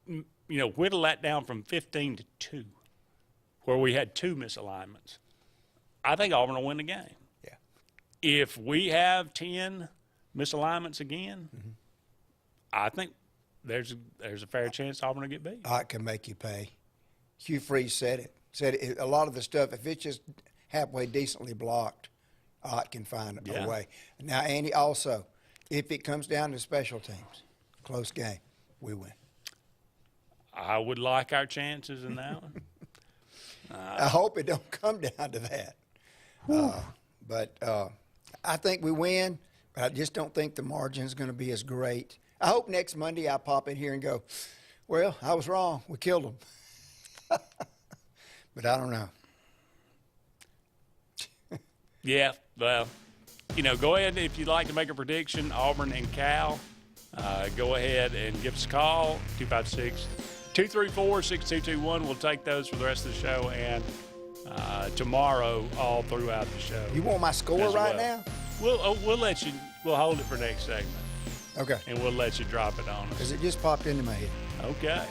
you know, whittle that down from 15 to 2, where we had 2 misalignments, I think Auburn will win the game. Yeah. If we have 10 misalignments again, I think there's a fair chance Auburn will get beat. I can make you pay. Hugh Freeze said it. A lot of the stuff, if it's just halfway decently blocked, Ott can find a way. Now, Andy, also, if it comes down to special teams, close game, we win. I would like our chances in that one. I hope it don't come down to that. But I think we win, but I just don't think the margin is going to be as great. I hope next Monday I pop in here and go, well, I was wrong. We killed them. But I don't know. Yeah, well, you know, go ahead if you'd like to make a prediction, Auburn and Cal. Go ahead and give us a call, 256-234-6221. We'll take those for the rest of the show and tomorrow all throughout the show. You want my score right now? We'll let you. We'll hold it for next segment. Okay. And we'll let you drop it on us. Because it just popped into my head. Okay.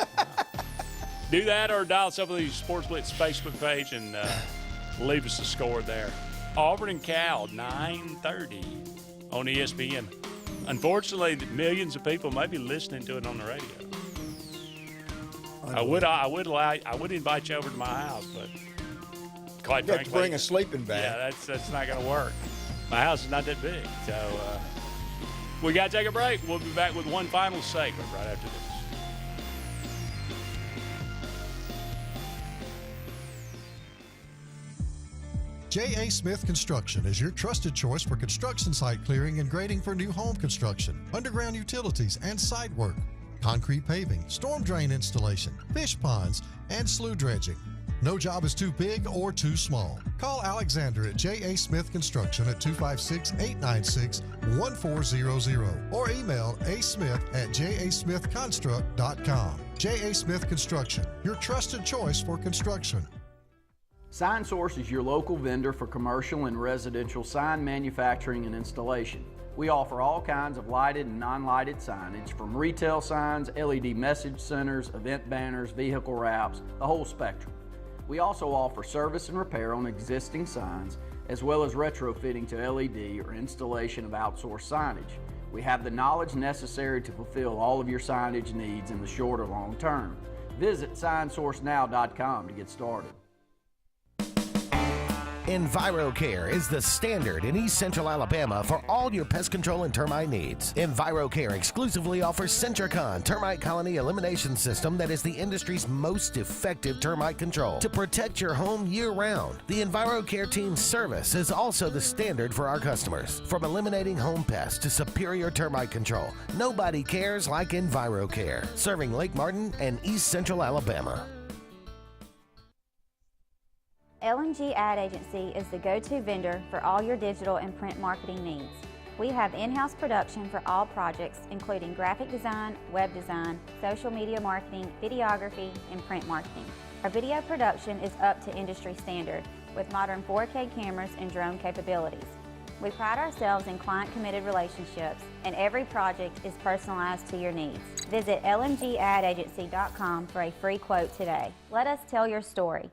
Do that or dial us up with the Sports Blitz Facebook page and leave us a score there. Auburn and Cal, 9:30 on ESPN. Unfortunately, millions of people may be listening to it on the radio. I would invite you over to my house, but quite frankly, to bring a sleeping bag. Yeah, that's not going to work. My house is not that big, so we got to take a break. We'll be back with one final segment right after this. J.A. Smith Construction is your trusted choice for construction site clearing and grading for new home construction, underground utilities and site work, concrete paving, storm drain installation, fish ponds, and slough dredging. No job is too big or too small. Call Alexander at J.A. Smith Construction at 256-896-1400 or email asmith@jasmithconstruct.com. J.A. Smith Construction, your trusted choice for construction. SignSource is your local vendor for commercial and residential sign manufacturing and installation. We offer all kinds of lighted and non-lighted signage, from retail signs, LED message centers, event banners, vehicle wraps, the whole spectrum. We also offer service and repair on existing signs, as well as retrofitting to LED or installation of outsourced signage. We have the knowledge necessary to fulfill all of your signage needs in the short or long term. Visit signsourcenow.com to get started. EnviroCare is the standard in East Central Alabama for all your pest control and termite needs. EnviroCare exclusively offers Centricon termite colony elimination system that is the industry's most effective termite control to protect your home year-round. The EnviroCare team's service is also the standard for our customers. From eliminating home pests to superior termite control, nobody cares like EnviroCare, serving Lake Martin and East Central Alabama. L&G Ad Agency is the go-to vendor for all your digital and print marketing needs. We have in-house production for all projects, including graphic design, web design, social media marketing, videography, and print marketing. Our video production is up to industry standard with modern 4K cameras and drone capabilities. We pride ourselves in client-committed relationships, and every project is personalized to your needs. Visit lmgadagency.com for a free quote today. Let us tell your story.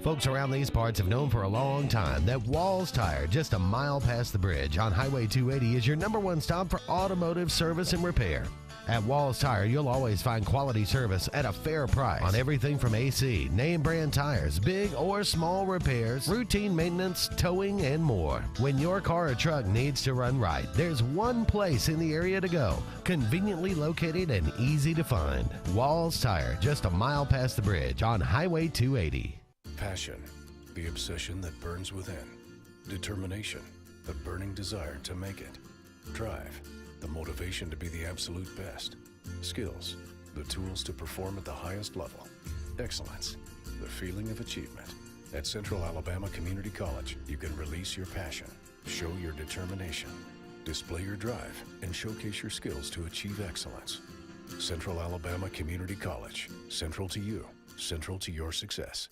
Folks around these parts have known for a long time that Walls Tire, just a mile past the bridge on Highway 280, is your #1 stop for automotive service and repair. At Walls Tire, you'll always find quality service at a fair price on everything from AC, name brand tires, big or small repairs, routine maintenance, towing, and more. When your car or truck needs to run right, there's one place in the area to go, conveniently located and easy to find. Walls Tire, just a mile past the bridge on Highway 280. Passion, the obsession that burns within. Determination, the burning desire to make it. Drive, the motivation to be the absolute best. Skills, the tools to perform at the highest level. Excellence, the feeling of achievement. At Central Alabama Community College, you can release your passion, show your determination, display your drive, and showcase your skills to achieve excellence. Central Alabama Community College, central to you, central to your success.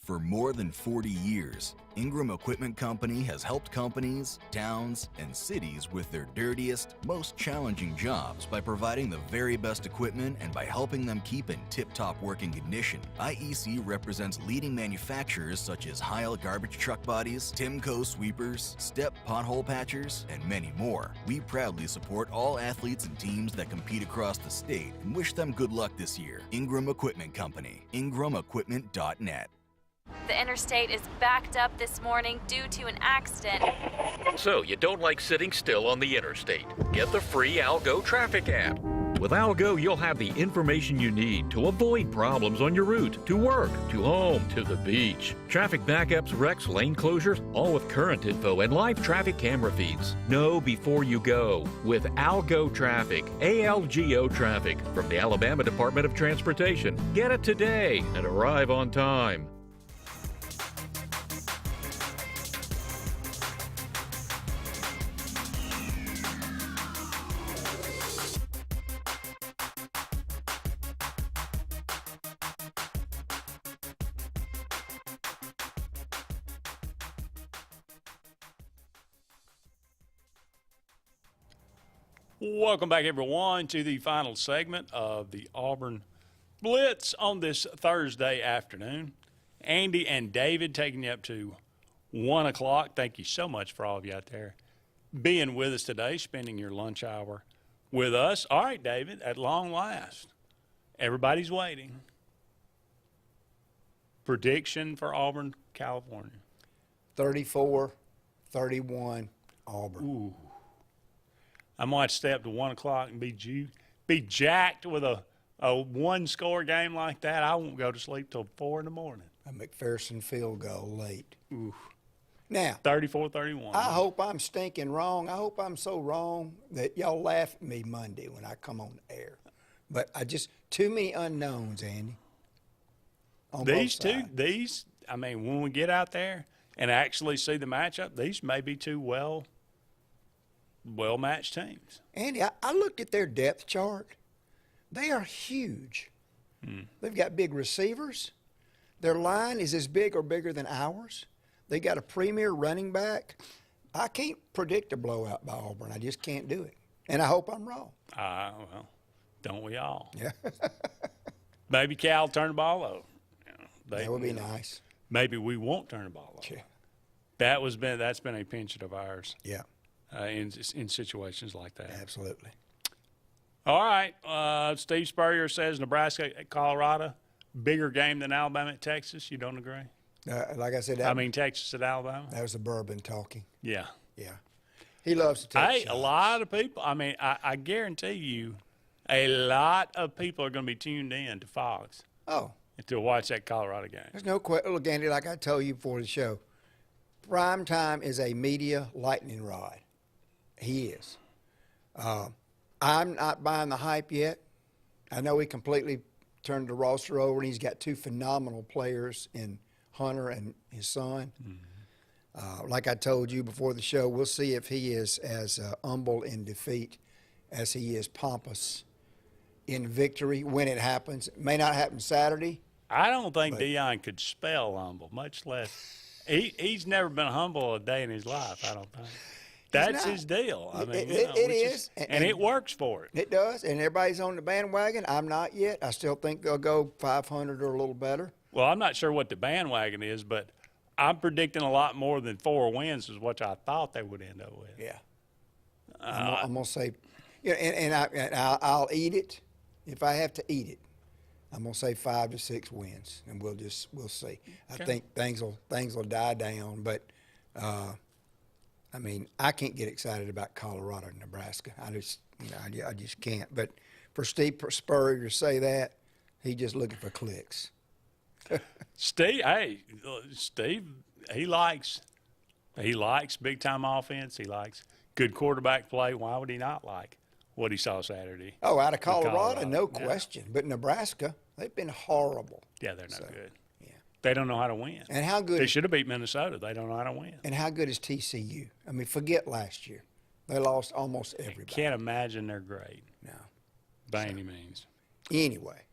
For more than 40 years, Ingram Equipment Company has helped companies, towns, and cities with their dirtiest, most challenging jobs by providing the very best equipment and by helping them keep in tip-top working condition. IEC represents leading manufacturers such as Heil garbage truck bodies, Timco sweepers, Step pothole patchers, and many more. We proudly support all athletes and teams that compete across the state and wish them good luck this year. Ingram Equipment Company, ingramequipment.net. The interstate is backed up this morning due to an accident. So you don't like sitting still on the interstate? Get the free Algo traffic app. With Algo, you'll have the information you need to avoid problems on your route, to work, to home, to the beach. Traffic backups, wrecks, lane closures, all with current info and live traffic camera feeds. Know before you go with Algo Traffic, ALGO Traffic from the Alabama Department of Transportation. Get it today and arrive on time. Welcome back, everyone, to the final segment of the Auburn Blitz on this Thursday afternoon. Andy and David taking you up to 1 o'clock. Thank you so much for all of you out there being with us today, spending your lunch hour with us. All right, David, at long last, everybody's waiting. Prediction for Auburn, California. 34-31 Auburn. Ooh. I might stay up to 1 o'clock and be jacked with a one-score game like that. I won't go to sleep till 4 in the morning. A McPherson field goal late. Ooh. Now, 34-31. I hope I'm stinking wrong. I hope I'm so wrong that y'all laugh at me Monday when I come on the air. But too many unknowns, Andy. These, I mean, when we get out there and actually see the matchup, these may be two well-matched teams. Andy, I looked at their depth chart. They are huge. They've got big receivers. Their line is as big or bigger than ours. They got a premier running back. I can't predict a blowout by Auburn. I just can't do it. And I hope I'm wrong. Well, don't we all? Yeah. Maybe Cal turn the ball over. That would be nice. Maybe we won't turn the ball over. Yeah. That's been a penchant of ours. Yeah. In situations like that. Absolutely. All right. Steve Spurrier says Nebraska at Colorado, bigger game than Alabama at Texas. You don't agree? Like I said, Texas and Alabama. That was the bourbon talking. Yeah. Yeah. He loves to take Hey, shots. a lot of people. I guarantee you, a lot of people are going to be tuned in to Fox. Oh. To watch that Colorado game. There's no question. Look, Andy, like I told you before the show, prime time is a media lightning rod. He is. I'm not buying the hype yet. I know he completely turned the roster over, and he's got 2 phenomenal players in Hunter and his son. Like I told you before the show, we'll see if he is as humble in defeat as he is pompous in victory when it happens. It may not happen Saturday. I don't think Deion could spell humble, much less. He's never been humble a day in his life, I don't think. That's his deal. It is. And it works for it. It does, and everybody's on the bandwagon. I'm not yet. I still think they'll go 500 or a little better. Well, I'm not sure what the bandwagon is, but I'm predicting a lot more than 4 wins is what I thought they would end up with. Yeah. I'm going to say, I'll eat it if I have to eat it. I'm going to say 5 to 6 wins, and we'll see. Okay. I think things will die down, but I can't get excited about Colorado and Nebraska. I just can't. But for Steve Spurrier to say that, he's just looking for clicks. Steve, he likes big time offense. He likes good quarterback play. Why would he not like what he saw Saturday? Oh, out of Colorado, no question. But Nebraska, they've been horrible. Yeah, they're no good. Yeah, they don't know how to win. And how good? They should have beat Minnesota. They don't know how to win. And how good is TCU? Forget last year. They lost almost everybody. I can't imagine they're great. No, by any means. Anyway.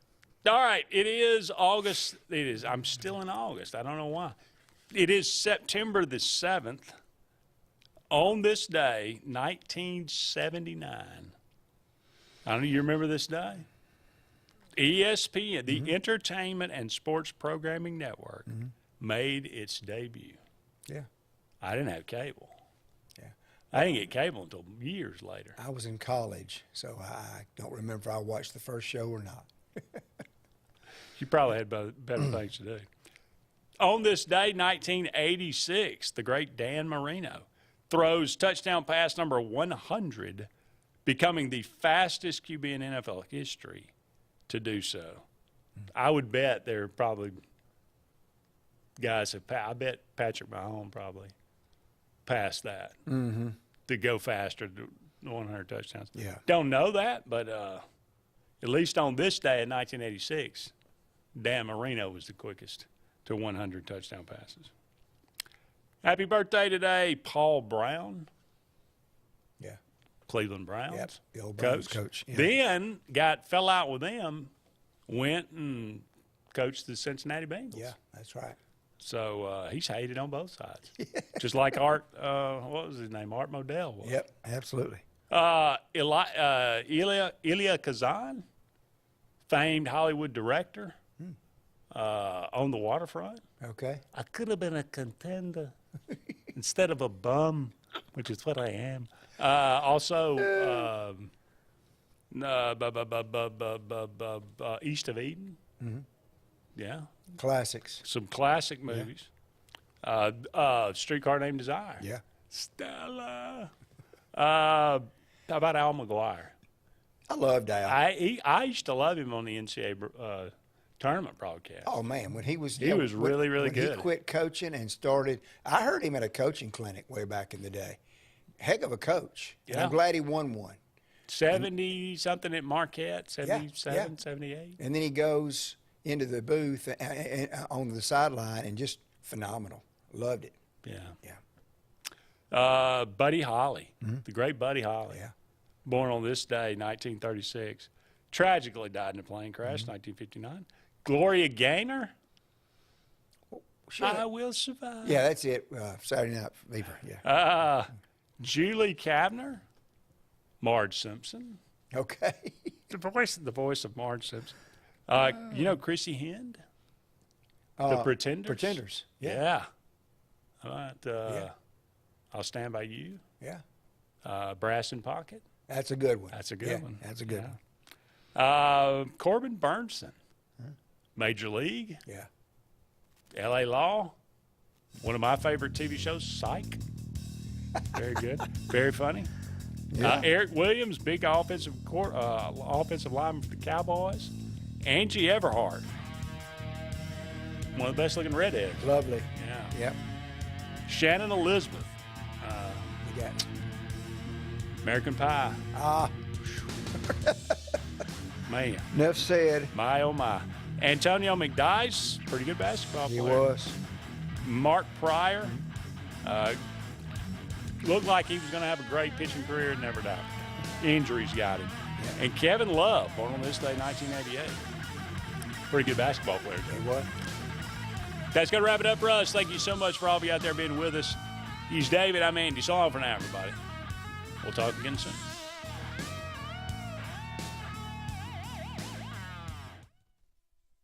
All right, it is August. I'm still in August. I don't know why. It is September the 7th. On this day, 1979. I don't know, you remember this day? ESPN, the Entertainment and Sports Programming Network, made its debut. Yeah. I didn't have cable. Yeah. I didn't get cable until years later. I was in college, so I don't remember if I watched the first show or not. You probably had better things to do. On this day, 1986, the great Dan Marino throws touchdown pass number 100, becoming the fastest QB in NFL history to do so. I would bet there are probably guys I bet Patrick Mahomes probably passed that to go faster to 100 touchdowns. Yeah. Don't know that, but at least on this day in 1986, Dan Marino was the quickest to 100 touchdown passes. Happy birthday today, Paul Brown. Yeah. Cleveland Browns. Yep, the old Browns coach. Yeah. Then fell out with them, went and coached the Cincinnati Bengals. Yeah, that's right. So he's hated on both sides. Just like Art, what was his name? Art Modell was. Yep, absolutely. Elia Kazan, famed Hollywood director, on the waterfront. Okay. I could have been a contender instead of a bum, which is what I am. Also, East of Eden. Yeah. Classics. Some classic movies. Streetcar Named Desire. Yeah. Stella. How about Al McGuire? I loved Al. I used to love him on the NCAA tournament broadcast. Oh, man, when he was really, really good. He quit coaching and started. I heard him at a coaching clinic way back in the day. Heck of a coach. Yeah. And I'm glad he won one. 70-something at Marquette, 77, 78. And then he goes into the booth on the sideline and just phenomenal. Loved it. Yeah. Buddy Holly, the great Buddy Holly. Yeah. Born on this day, 1936. Tragically died in a plane crash, 1959. Gloria Gaynor. I will survive. Yeah, that's it. Saturday Night Fever. Yeah. Julie Kavner. Marge Simpson. Okay. the voice of Marge Simpson. You know Chrissy Hind? The Pretenders? Pretenders. Yeah. All right. I'll Stand By You. Yeah. Brass in Pocket. That's a good one. That's a good one. That's a good one. Corbin Burnson. Major League. Yeah. L.A. Law. One of my favorite TV shows, Psych. Very good. Very funny. Yeah. Eric Williams, big offensive lineman for the Cowboys. Angie Everhart, one of the best-looking redheads. Lovely. Yeah. Yep. Shannon Elizabeth, You got American Pie. Man. Enough said. My, oh, my. Antonio McDyess, pretty good basketball He player. was. Mark Pryor, looked like he was going to have a great pitching career and never died. Injuries got him. Yeah. And Kevin Love, born on this day, 1988. Pretty good basketball player. He was. That's going to wrap it up for us. Thank you so much for all of you out there being with us. He's David. I'm Andy. So long for now, everybody. We'll talk again soon.